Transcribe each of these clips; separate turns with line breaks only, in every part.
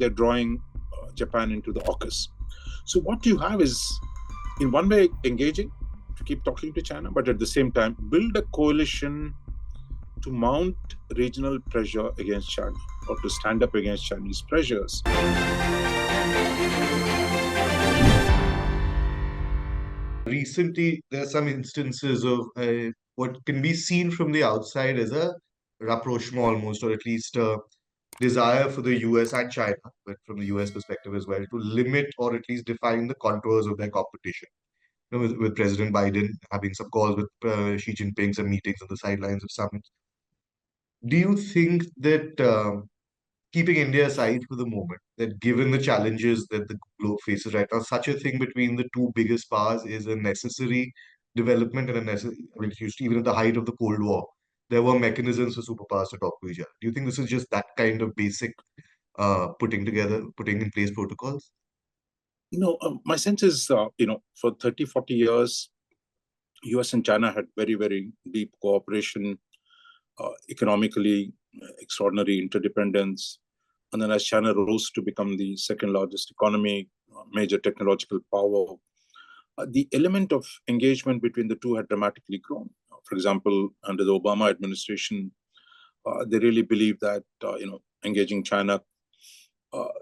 they're drawing Japan into the AUKUS. So what you have is, in one way, engaging to keep talking to China, but at the same time, build a coalition to mount regional pressure against China or to stand up against Chinese pressures.
Recently, there are some instances of what can be seen from the outside as a rapprochement almost, or at least a desire for the US and China, but from the US perspective as well, to limit or at least define the contours of their competition. With President Biden having some calls with Xi Jinping, some meetings on the sidelines of summits. Do you think that keeping India aside for the moment, that given the challenges that the globe faces right now, such a thing between the two biggest powers is a necessary development and a necessary, I mean, even at the height of the Cold War, there were mechanisms for superpowers to talk to each other. Do you think this is just that kind of basic putting in place protocols?
My sense is, for 30, 40 years, US and China had very, very deep cooperation, economically extraordinary interdependence. And then as China rose to become the second largest economy, major technological power, the element of engagement between the two had dramatically grown. For example, under the Obama administration, they really believed that, engaging China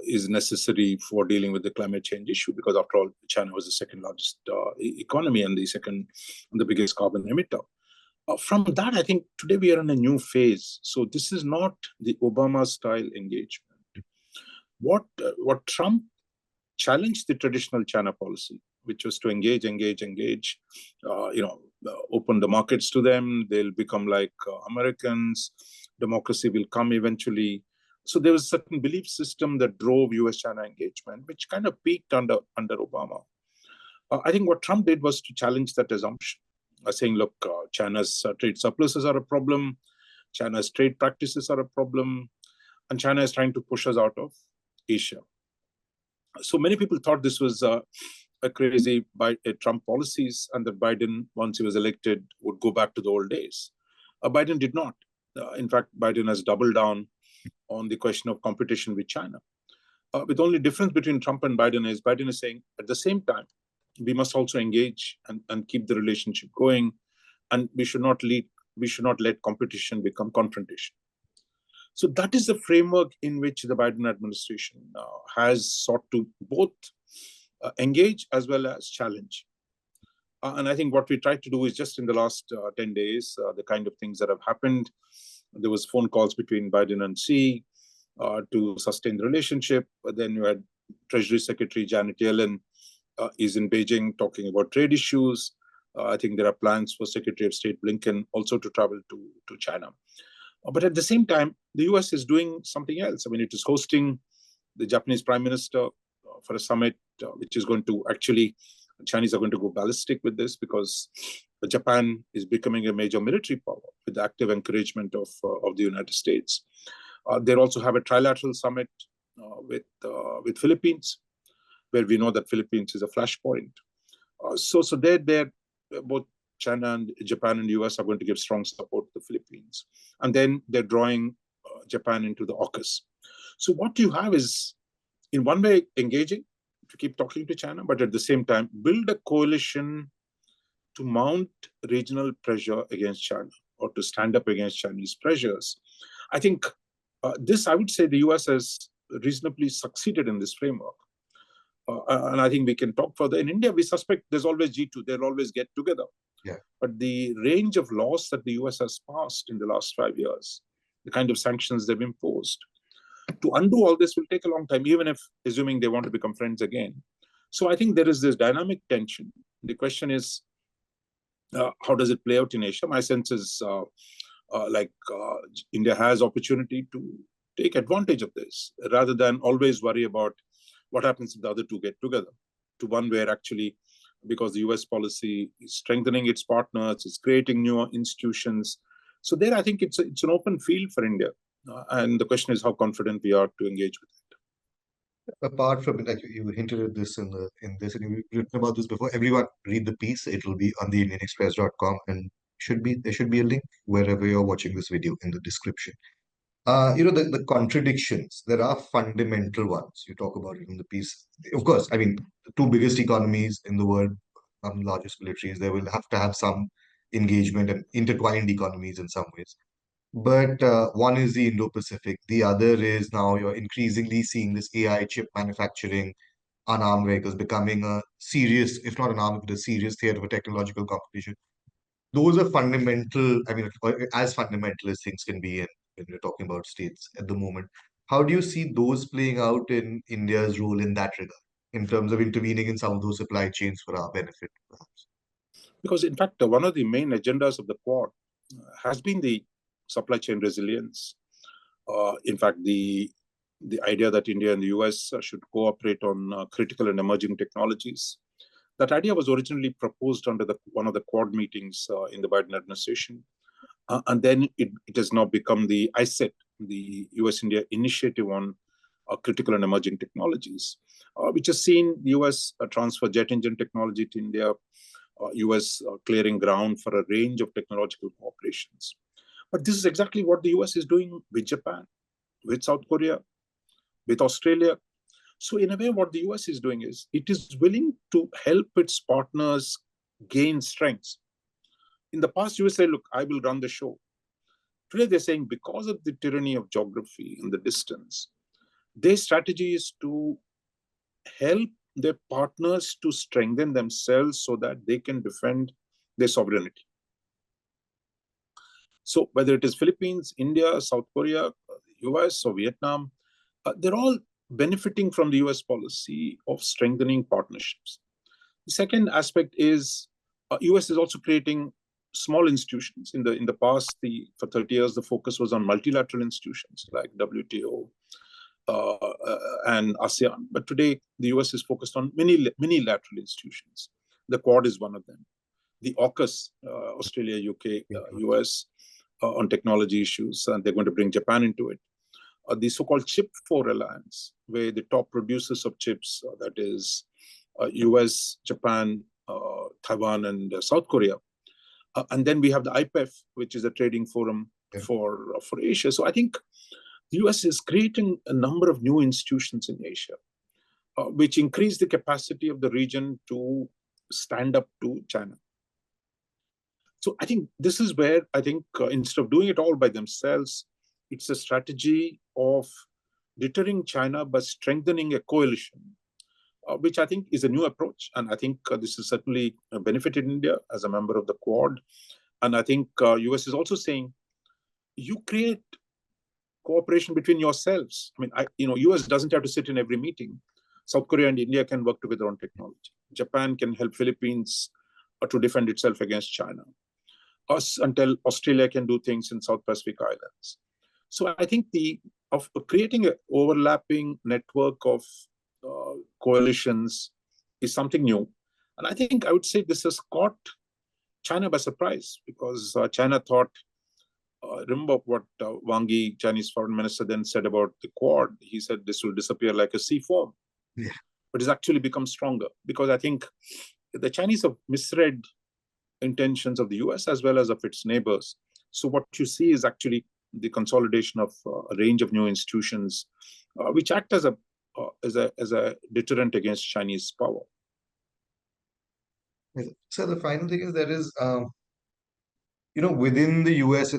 is necessary for dealing with the climate change issue, because after all, China was the second largest economy and the biggest carbon emitter. From that, I think today we are in a new phase. So this is not the Obama-style engagement. What Trump challenged the traditional China policy, which was to engage, open the markets to them. They'll become like Americans. Democracy will come eventually. So there was a certain belief system that drove US-China engagement, which kind of peaked under Obama. I think what Trump did was to challenge that assumption, saying, look, China's trade surpluses are a problem, China's trade practices are a problem, and China is trying to push us out of Asia. So many people thought this was a crazy Trump policies, and that Biden, once he was elected, would go back to the old days. Biden did not. In fact, Biden has doubled down on the question of competition with China. The only difference between Trump and Biden is saying, at the same time, we must also engage and keep the relationship going, and we should not let competition become confrontation. So that is the framework in which the Biden administration has sought to both engage as well as challenge. And I think what we tried to do is, just in the last 10 days, the kind of things that have happened. There was phone calls between Biden and Xi to sustain the relationship. But then you had Treasury Secretary Janet Yellen is in Beijing talking about trade issues. I think there are plans for Secretary of State Blinken also to travel to China. But at the same time, the US is doing something else. I mean, it is hosting the Japanese Prime Minister for a summit, which is going to actually, the Chinese are going to go ballistic with this, because Japan is becoming a major military power with the active encouragement of the United States. They also have a trilateral summit with Philippines, where we know that Philippines is a flashpoint. So they're both China and Japan and US are going to give strong support to the Philippines. And then they're drawing Japan into the AUKUS. So what you have is, in one way, engaging to keep talking to China, but at the same time, build a coalition to mount regional pressure against China or to stand up against Chinese pressures. I think I would say the US has reasonably succeeded in this framework. And I think we can talk further. In India, we suspect there's always G2, they'll always get together.
Yeah.
But the range of laws that the US has passed in the last 5 years, the kind of sanctions they've imposed, to undo all this will take a long time, even if assuming they want to become friends again. So I think there is this dynamic tension. The question is, how does it play out in Asia? My sense is India has opportunity to take advantage of this, rather than always worry about what happens if the other two get together, to one where actually, because the US policy is strengthening its partners, it's creating new institutions. So there, I think it's an open field for India. And the question is how confident we are to engage with it.
Apart from, like you hinted at this in this, and you've written about this before, everyone read the piece. It will be on the indianexpress.com, and there should be a link wherever you're watching this video in the description. The contradictions, there are fundamental ones. You talk about it in the piece. Of course, I mean, the two biggest economies in the world, largest militaries, they will have to have some engagement and intertwined economies in some ways. But one is the Indo-Pacific. The other is now you're increasingly seeing this AI chip manufacturing, unarmed vehicles becoming a serious, if not an armed, but a serious theater of technological competition. Those are fundamental, I mean, as fundamental as things can be when we're talking about states at the moment. How do you see those playing out in India's role in that regard, in terms of intervening in some of those supply chains for our benefit, perhaps?
Because in fact, one of the main agendas of the Quad has been the supply chain resilience. In fact, the idea that India and the US should cooperate on critical and emerging technologies. That idea was originally proposed under one of the Quad meetings in the Biden administration. And then it has now become the ISET, the US-India Initiative on Critical and Emerging Technologies, which has seen the US transfer jet engine technology to India, US clearing ground for a range of technological cooperations. But this is exactly what the US is doing with Japan, with South Korea, with Australia. So in a way, what the US is doing is it is willing to help its partners gain strengths. In the past, you would say, look, I will run the show. Today, they're saying because of the tyranny of geography and the distance, their strategy is to help their partners to strengthen themselves so that they can defend their sovereignty. So whether it is Philippines, India, South Korea, US, or Vietnam, they're all benefiting from the US policy of strengthening partnerships. The second aspect is US is also creating small institutions. In the past, for 30 years, the focus was on multilateral institutions like WTO and ASEAN. But today, the US is focused on many lateral institutions. The Quad is one of them. The AUKUS, Australia, UK, US, on technology issues, and they're going to bring Japan into it. The so-called Chip 4 Alliance, where the top producers of chips, that is US, Japan, Taiwan, and South Korea. And then we have the IPEF, which is a trading forum for Asia. So I think the US is creating a number of new institutions in Asia, which increase the capacity of the region to stand up to China. So I think this is where I think instead of doing it all by themselves, it's a strategy of deterring China by strengthening a coalition, which I think is a new approach. And I think this has certainly benefited India as a member of the Quad. And I think US is also saying, you create cooperation between yourselves. I mean, US doesn't have to sit in every meeting. South Korea and India can work together on technology. Japan can help Philippines to defend itself against China. Until Australia can do things in South Pacific Islands. So I think of creating an overlapping network of coalitions is something new. And I think I would say this has caught China by surprise, because China thought, remember what Wang Yi, Chinese foreign minister, then said about the Quad. He said this will disappear like a sea foam.
Yeah.
But it's actually become stronger, because I think the Chinese have misread intentions of the US as well as of its neighbors. So what you see is actually the consolidation of a range of new institutions, which act as a deterrent against Chinese power.
So the final thing is there is, within the US,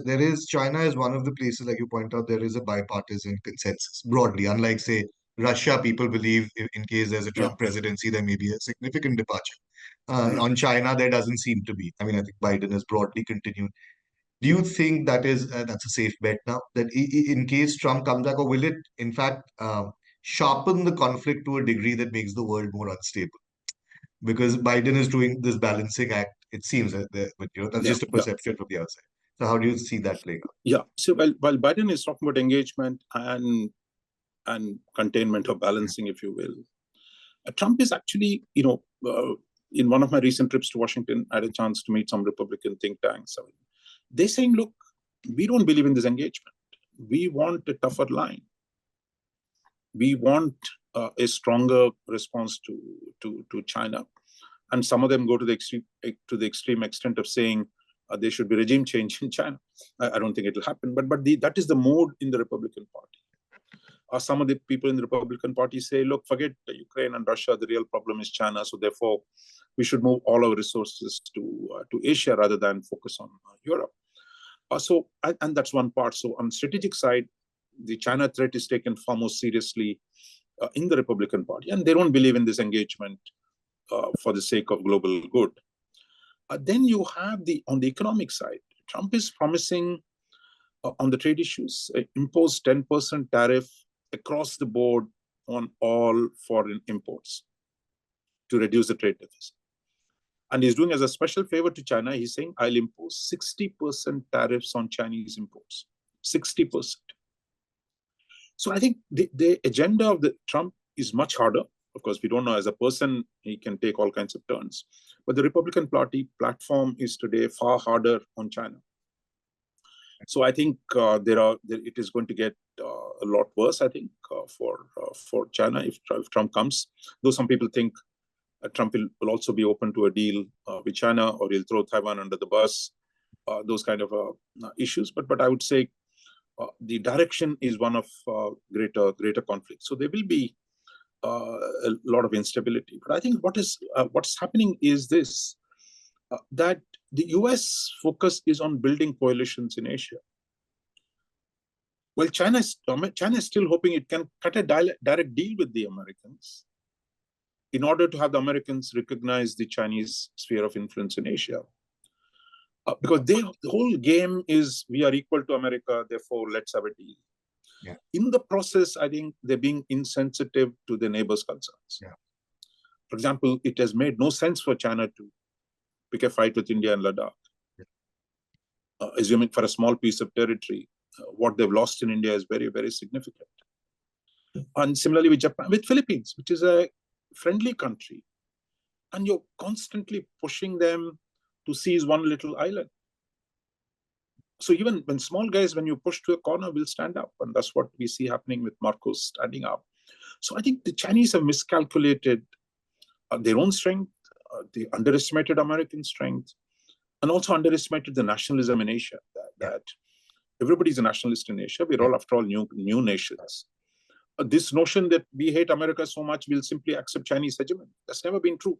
China is one of the places, like you point out, there is a bipartisan consensus broadly. Unlike, say, Russia, people believe in case there's a Trump presidency, there may be a significant departure. On China, there doesn't seem to be. I mean, I think Biden has broadly continued. Do you think that's a safe bet now? That in case Trump comes back, or will it, in fact, sharpen the conflict to a degree that makes the world more unstable? Because Biden is doing this balancing act, it seems, but that's just a perception from the outside. So how do you see that playing out?
Yeah. So while Biden is talking about engagement and containment or balancing, if you will, Trump is actually, in one of my recent trips to Washington, I had a chance to meet some Republican think tanks. I mean, they're saying, look, we don't believe in this engagement. We want a tougher line. We want a stronger response to China. And some of them go to the extreme extent of saying there should be regime change in China. I don't think it will happen, but that is the mood in the Republican Party. Some of the people in the Republican Party say, look, forget Ukraine and Russia. The real problem is China. So therefore, we should move all our resources to Asia rather than focus on Europe. And that's one part. So on the strategic side, the China threat is taken far more seriously in the Republican Party. And they don't believe in this engagement for the sake of global good. Then you have on the economic side, Trump is promising on the trade issues, impose 10% tariff across the board on all foreign imports to reduce the trade deficit. And he's doing as a special favor to China, he's saying, I'll impose 60% tariffs on Chinese imports. 60%. So I think the agenda of the Trump is much harder. Of course, we don't know as a person, he can take all kinds of turns. But the Republican Party platform is today far harder on China. So I think it is going to get a lot worse, I think, for China if Trump comes. Though some people think Trump will also be open to a deal with China, or he'll throw Taiwan under the bus, those kind of issues. But I would say the direction is one of greater conflict. So there will be a lot of instability. But I think what's happening is this, that the US focus is on building coalitions in Asia. Well, China is still hoping it can cut a direct deal with the Americans in order to have the Americans recognize the Chinese sphere of influence in Asia. Because the whole game is we are equal to America, therefore let's have a deal.
Yeah.
In the process, I think they're being insensitive to the neighbors' concerns.
Yeah.
For example, it has made no sense for China to pick a fight with India and Ladakh. Yeah. Assuming for a small piece of territory, what they've lost in India is very, very significant. And similarly with Japan, with Philippines, which is a friendly country, and you're constantly pushing them to seize one little island. So even when small guys, when you push to a corner, will stand up. And that's what we see happening with Marcos standing up. So I think the Chinese have miscalculated their own strength, they underestimated American strength, and also underestimated the nationalism in Asia. That everybody's a nationalist in Asia. We're all, after all, new nations. This notion that we hate America so much, we'll simply accept Chinese hegemony. That's never been true.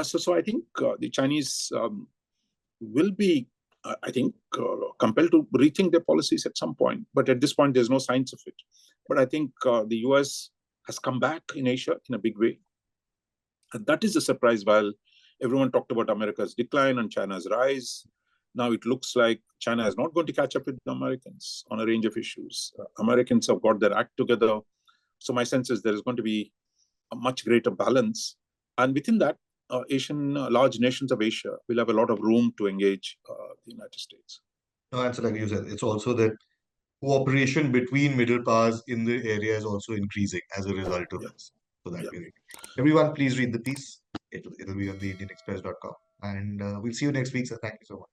So I think the Chinese will be, I think, compelled to rethink their policies at some point. But at this point, there's no signs of it. But I think the US has come back in Asia in a big way. And that is a surprise. While everyone talked about America's decline and China's rise, now it looks like China is not going to catch up with the Americans on a range of issues. Americans have got their act together. So my sense is there is going to be a much greater balance. And within that, large nations of Asia will have a lot of room to engage the United States.
No, and so like you said, it's also that cooperation between middle powers in the area is also increasing as a result of this. So that way, everyone, please read the piece. It'll be on the IndianExpress.com. And we'll see you next week. So thank you so much.